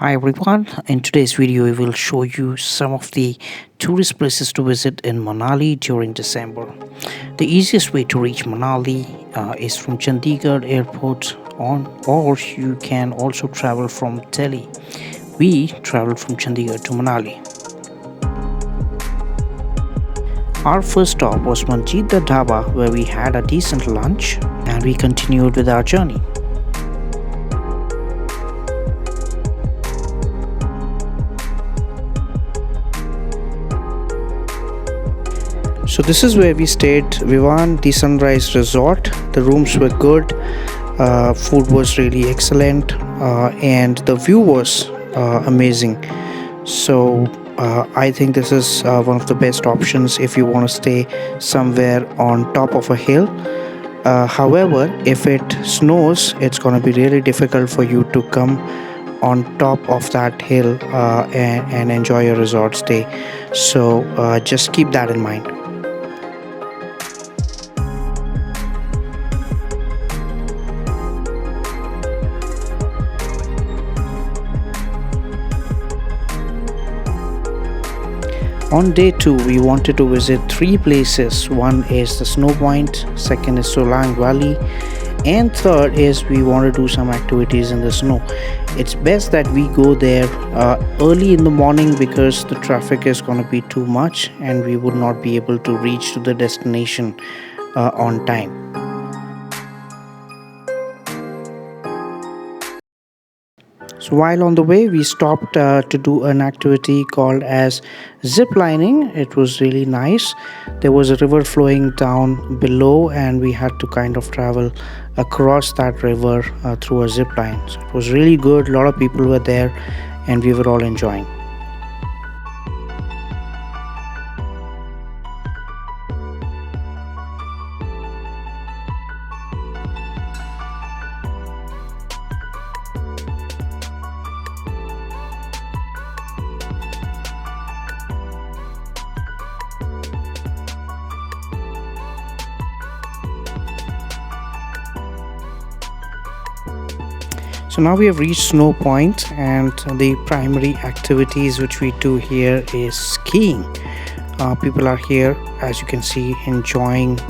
Hi everyone, in today's video we will show you some of the tourist places to visit in Manali during December. The easiest way to reach Manali is from Chandigarh airport or you can also travel from Delhi. We traveled from Chandigarh to Manali. Our first stop was Manjit the Dhaba where we had a decent lunch and we continued with our journey. So this is where we stayed, Vivan the Sunrise Resort. The rooms were good, food was really excellent, and the view was amazing. So I think this is one of the best options if you want to stay somewhere on top of a hill. However, if it snows, it's going to be really difficult for you to come on top of that hill and enjoy your resort stay. So just keep that in mind. On day 2, we wanted to visit 3 places. One is the Snow Point, second is Solang Valley, and third is we want to do some activities in the snow. It's best that we go there early in the morning because the traffic is going to be too much and we would not be able to reach to the destination on time. So while on the way, we stopped to do an activity called as zip lining. It was really nice. There was a river flowing down below, and we had to kind of travel across that river through a zip line. So it was really good. A lot of people were there, and we were all enjoying. So now we have reached Snow Point, and the primary activities which we do here is skiing. People are here, as you can see, enjoying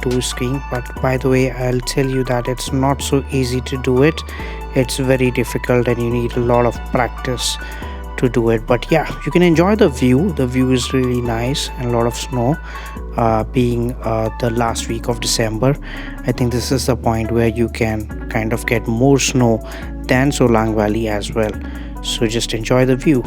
tourist skiing. But by the way, I'll tell you that it's not so easy to do it. It's very difficult, and you need a lot of practice to do it. But yeah, you can enjoy the view. The view is really nice, and a lot of snow. Being the last week of December, I think this is the point where you can kind of get more snow than Solang Valley as well. So just enjoy the view.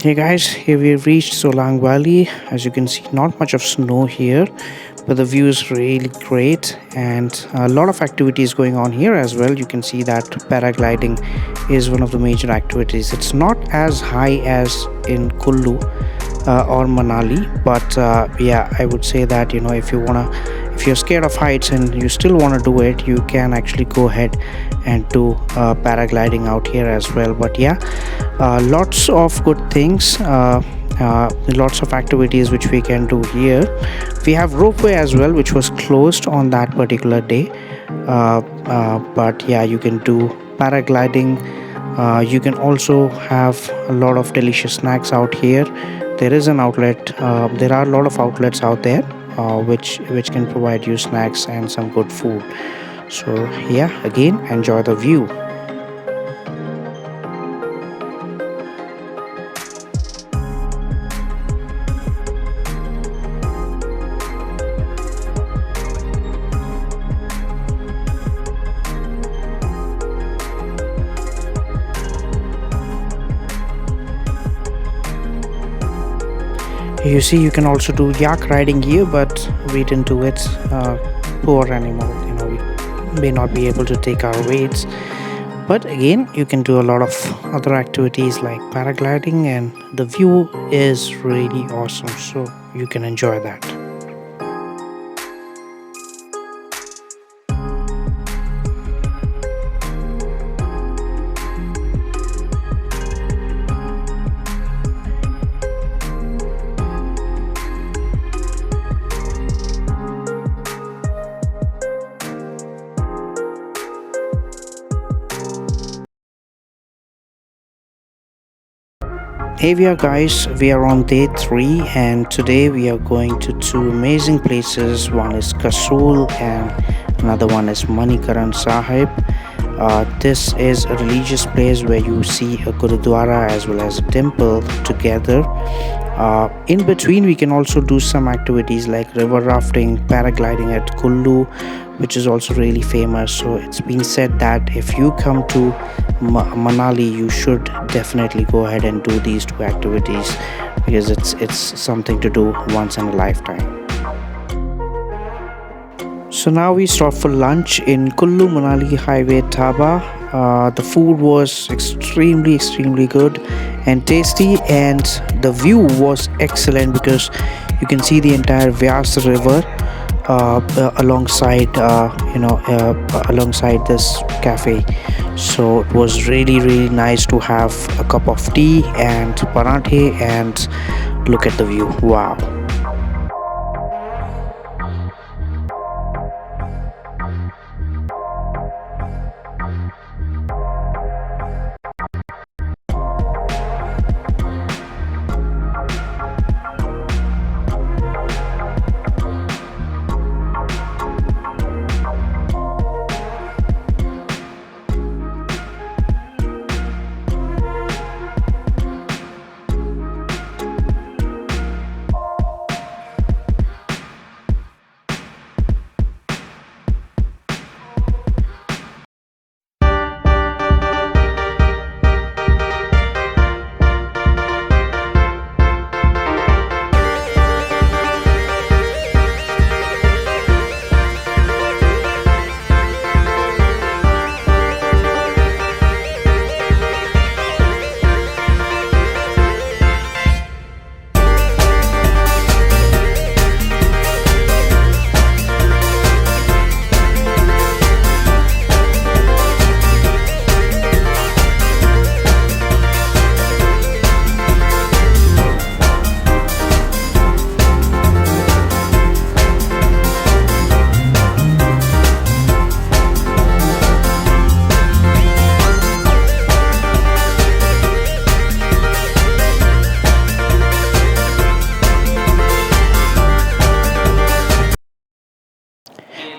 Hey guys, here we have reached Solang Valley. As you can see, not much of snow here, but the view is really great and a lot of activities going on here as well. You can see that paragliding is one of the major activities. It's not as high as in Kullu or Manali, but yeah, I would say that if you're scared of heights and you still want to do it, you can actually go ahead and do paragliding out here as well. But yeah, lots of good things, lots of activities which we can do here. We have ropeway as well, which was closed on that particular day, but yeah, you can do paragliding. You can also have a lot of delicious snacks out here. There is an outlet, there are a lot of outlets out there which can provide you snacks and some good food. So yeah, again, enjoy the view. You see, you can also do yak riding here, but we didn't do it. Poor animal, we may not be able to take our weights. But again, you can do a lot of other activities like paragliding, and the view is really awesome. So you can enjoy that. Hey, we are guys, we are on day three, and today we are going to two amazing places. One is Kasul, and another one is Manikaran Sahib. This is a religious place where you see a Gurudwara as well as a temple together. In between, we can also do some activities like river rafting, paragliding at Kullu, which is also really famous. So it's been said that if you come to Manali, you should definitely go ahead and do these two activities because it's something to do once in a lifetime. So now we stop for lunch in Kullu Manali Highway Dhaba. The food was extremely good and tasty, and the view was excellent because you can see the entire Vyas River alongside this cafe. So it was really nice to have a cup of tea and parathe and look at the view. Wow.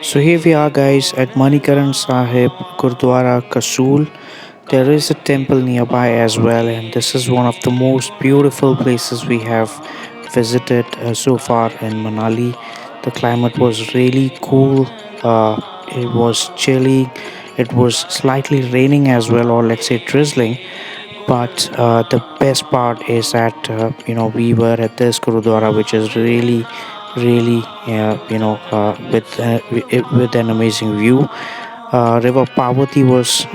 So here we are, guys, at Manikaran Sahib Gurdwara Kasul. There is a temple nearby as well, and this is one of the most beautiful places we have visited so far in Manali. The climate was really cool. It was chilly. It was slightly raining as well, or let's say drizzling. But the best part is that we were at this Gurudwara, which is really with an amazing view. River Parvati was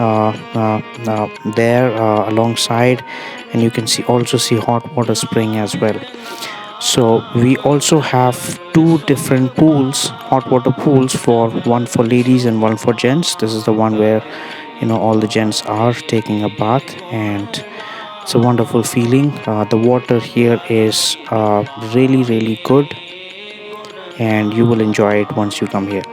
there alongside, and you can see hot water spring as well. So we also have two different pools, hot water pools, for one for ladies and one for gents. This is the one where all the gents are taking a bath, and it's a wonderful feeling. The water here is really good, and you will enjoy it once you come here.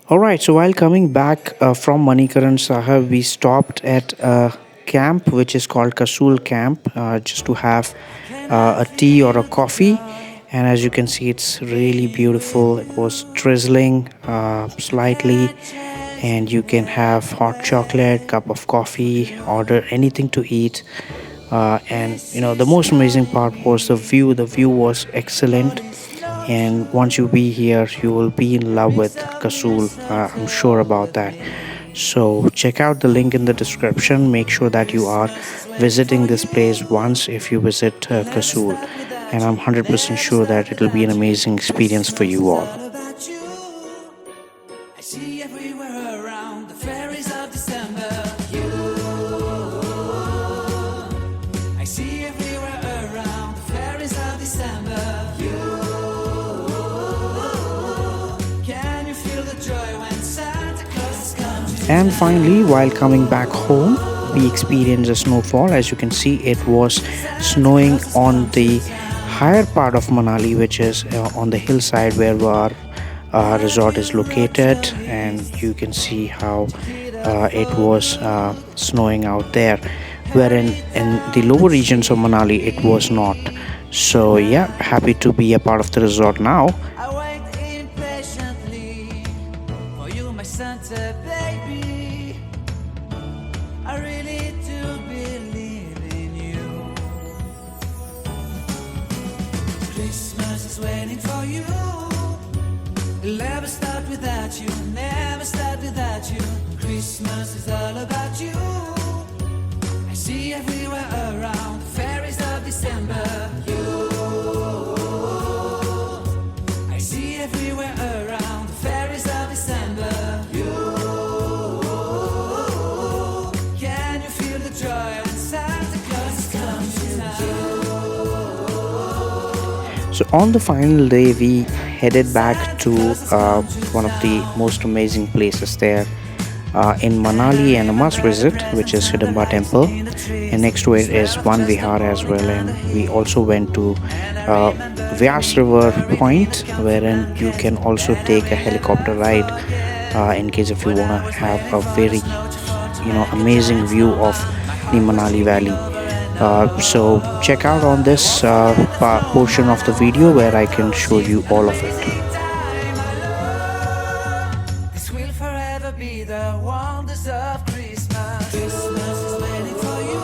All right, so while coming back from Manikaran Sahib, we stopped at a camp which is called Kasul Camp just to have a tea or a coffee. And as you can see, it's really beautiful. It was drizzling slightly, and you can have hot chocolate, cup of coffee, order anything to eat. And the most amazing part was the view. The view was excellent, and once you be here, you will be in love with Kasul. I'm sure about that. So check out the link in the description. Make sure that you are visiting this place once if you visit Kasul, and I'm 100% sure that it will be an amazing experience for you all. I see everywhere around the fairies of December. You, I see everywhere around the fairies of December. You, can you feel the joy when Santa Claus comes? And finally, while coming back home, we experienced a snowfall. As you can see, it was snowing on the higher part of Manali, which is on the hillside where our resort is located, and you can see how it was snowing out there, wherein in the lower regions of Manali it was not. So yeah, happy to be a part of the resort now. I wait impatiently for you, my Santa baby. I really do believe in you. Christmas is waiting for you. It'll never start without you, never start without you. Christmas is all about you. I see everywhere around the fairies of December. You, I see everywhere around the fairies of December. You, can you feel the joy when Santa Claus comes tonight? So on the final day, we headed back to one of the most amazing places there in Manali, and a must visit, which is Hidamba Temple. And next to it is One Vihar as well. And we also went to Vyas River Point, wherein you can also take a helicopter ride in case if you want to have a very amazing view of the Manali Valley. So check out on this portion of the video where I can show you all of it. This will forever be the wonders of Christmas. Christmas is waiting for you.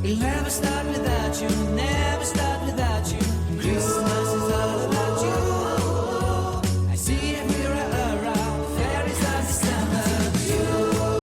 It'll never start without you, never start without you. Christmas is all about you. I see everywhere around the fairies of December. You,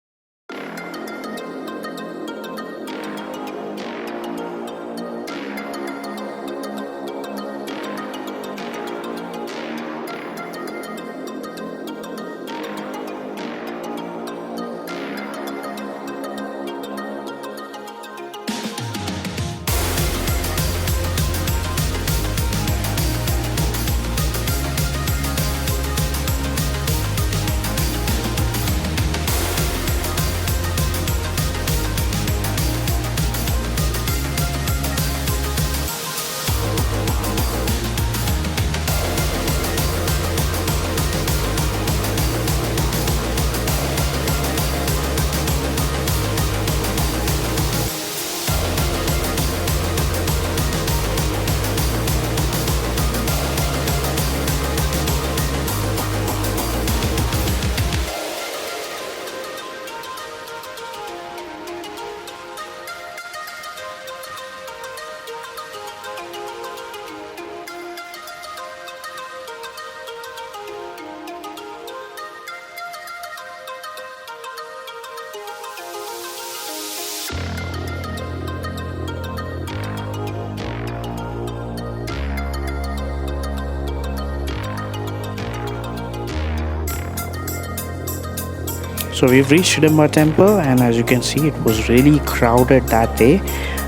So we've reached Hidamba Temple, and as you can see, it was really crowded that day.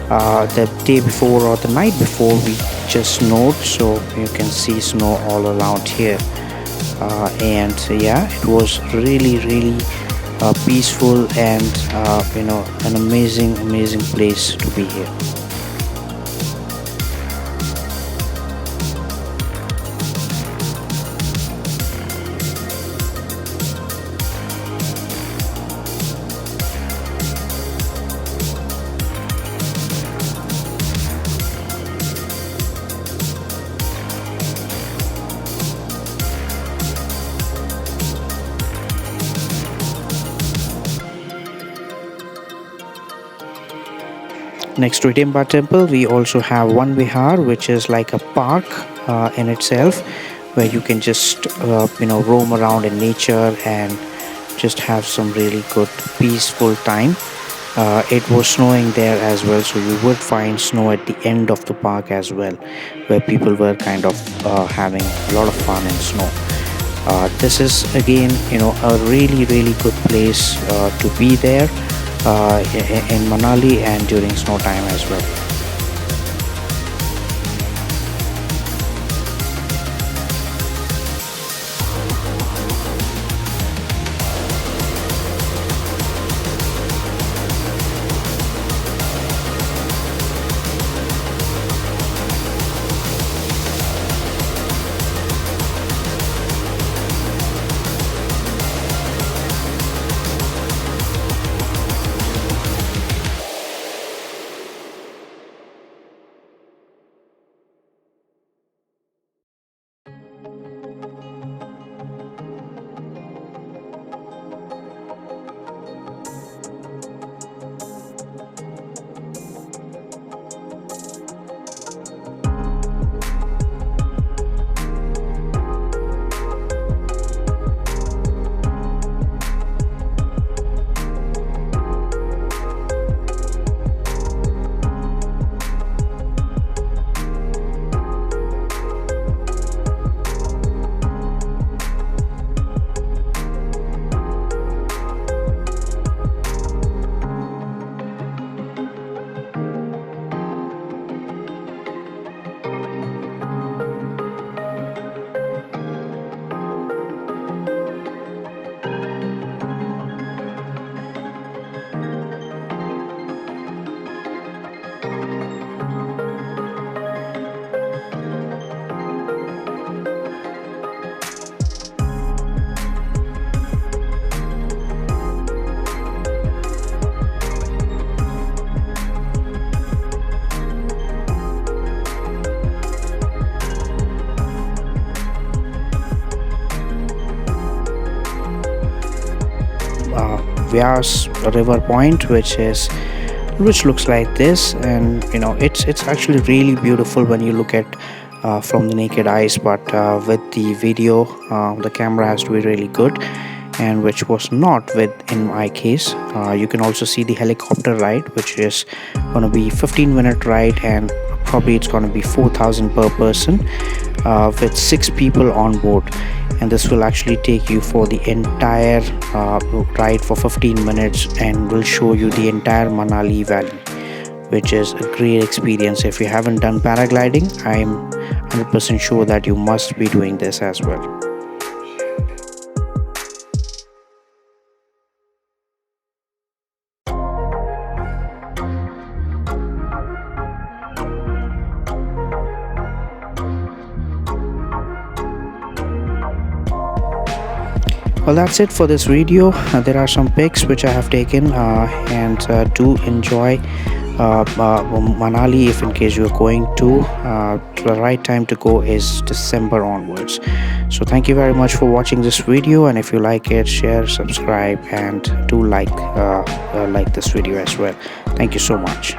The day before or the night before, we just snowed, so you can see snow all around here. And yeah, it was really peaceful, and an amazing place to be here. Next to Hidimba Temple, we also have one Vihar, which is like a park in itself, where you can just roam around in nature and just have some really good peaceful time. It was snowing there as well, so you would find snow at the end of the park as well, where people were kind of having a lot of fun in snow. This is again, a really really good place to be there in Manali and during snow time as well. Vyas River Point, which looks like this, and it's actually really beautiful when you look at from the naked eyes. But with the video, the camera has to be really good, and which was not with in my case. You can also see the helicopter ride, which is going to be 15-minute ride, and probably it's going to be 4,000 per person with 6 people on board. And this will actually take you for the entire ride for 15 minutes and will show you the entire Manali Valley, which is a great experience. If you haven't done paragliding, I'm 100% sure that you must be doing this as well. Well, that's it for this video. There are some pics which I have taken, and do enjoy Manali if in case you're going to. The right time to go is December onwards. So thank you very much for watching this video, and if you like it, share, subscribe, and do like this video as well. Thank you so much.